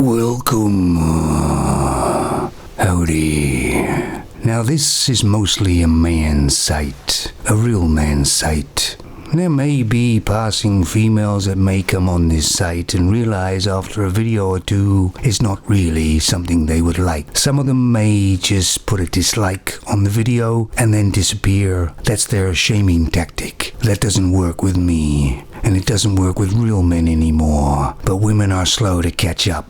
Welcome. Howdy. Now this is mostly a man's site, a real man's site. There may be passing females that may come on this site and realize after a video or two it's not really something they would like. Some of them may just put a dislike on the video and then disappear. That's their shaming tactic. That doesn't work with me, and it doesn't work with real men anymore. But women are slow to catch up.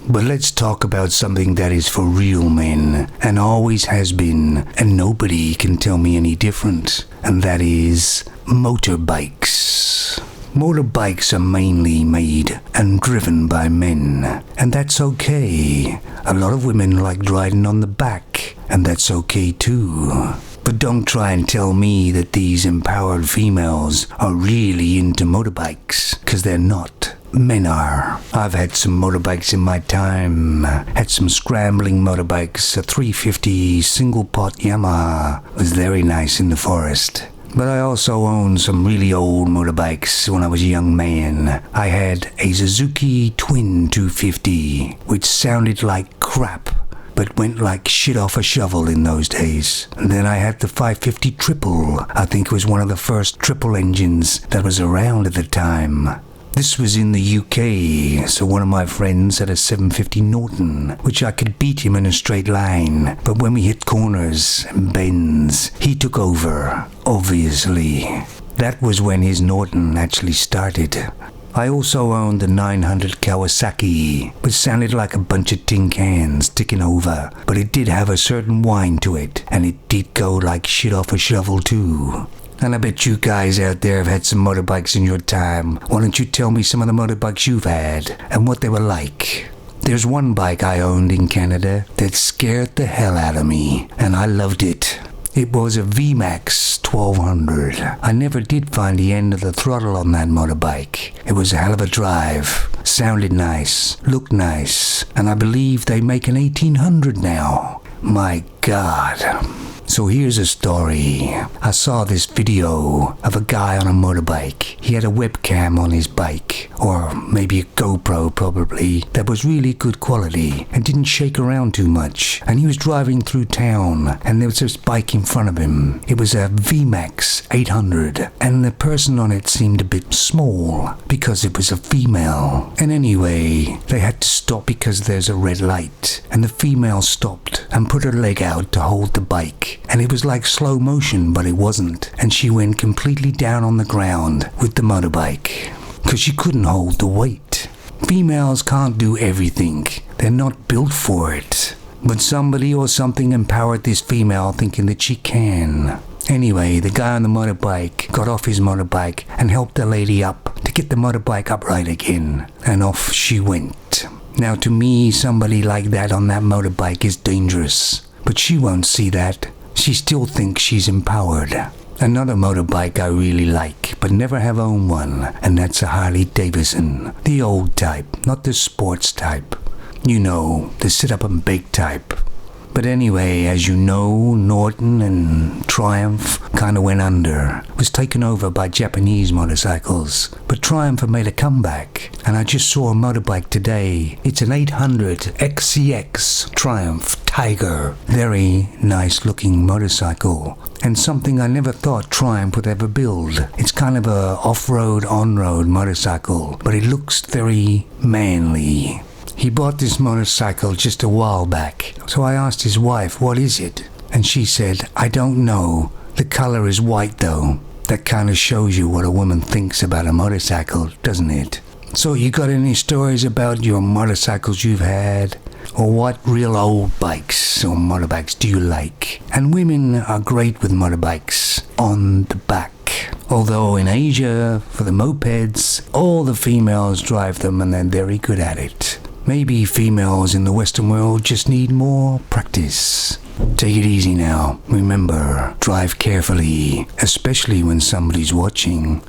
But let's talk about something that is for real men, and always has been, and nobody can tell me any different, and that is motorbikes. Motorbikes are mainly made and driven by men, and that's okay. A lot of women like riding on the back, and that's okay too. But don't try and tell me that these empowered females are really into motorbikes, 'cause they're not. Men are. I've had some motorbikes in my time. Had some scrambling motorbikes. A 350 single pot Yamaha was very nice in the forest. But I also owned some really old motorbikes when I was a young man. I had a Suzuki Twin 250, which sounded like crap, but went like shit off a shovel in those days. And then I had the 550 triple. I think it was one of the first triple engines that was around at the time. This was in the UK, so one of my friends had a 750 Norton, which I could beat him in a straight line. But when we hit corners and bends, he took over, obviously. That was when his Norton actually started. I also owned the 900 Kawasaki, which sounded like a bunch of tin cans ticking over, but it did have a certain whine to it, and it did go like shit off a shovel too. And I bet you guys out there have had some motorbikes in your time. Why don't you tell me some of the motorbikes you've had and what they were like? There's one bike I owned in Canada that scared the hell out of me, and I loved it. It was a VMAX 1200. I never did find the end of the throttle on that motorbike. It was a hell of a drive. Sounded nice, looked nice, and I believe they make an 1800 now. My God. So here's a story. I saw this video of a guy on a motorbike. He had a webcam on his bike, or maybe a GoPro probably, that was really good quality and didn't shake around too much. And he was driving through town, and there was this bike in front of him. It was a VMAX 800, and the person on it seemed a bit small because it was a female. And anyway, they had to stop because there's a red light, and the female stopped and put her leg out to hold the bike. And it was like slow motion, but it wasn't. And she went completely down on the ground with the motorbike, because she couldn't hold the weight. Females can't do everything. They're not built for it. But somebody or something empowered this female thinking that she can. Anyway, the guy on the motorbike got off his motorbike and helped the lady up to get the motorbike upright again. And off she went. Now to me, somebody like that on that motorbike is dangerous. But she won't see that. She still thinks she's empowered. Another motorbike I really like, but never have owned one, and that's a Harley Davidson. The old type, not the sports type. You know, the sit-up and bake type. But anyway, as you know, Norton and Triumph kind of went under. Was taken over by Japanese motorcycles. But Triumph have made a comeback. And I just saw a motorbike today. It's an 800 XCX Triumph Tiger. Very nice looking motorcycle. And something I never thought Triumph would ever build. It's kind of a off-road, on-road motorcycle. But it looks very manly. He bought this motorcycle just a while back, so I asked his wife, what is it? And she said, I don't know. The color is white though. That kind of shows you what a woman thinks about a motorcycle, doesn't it? So you got any stories about your motorcycles you've had? Or what real old bikes or motorbikes do you like? And women are great with motorbikes on the back. Although in Asia, for the mopeds, all the females drive them and they're very good at it. Maybe females in the Western world just need more practice. Take it easy now. Remember, drive carefully, especially when somebody's watching.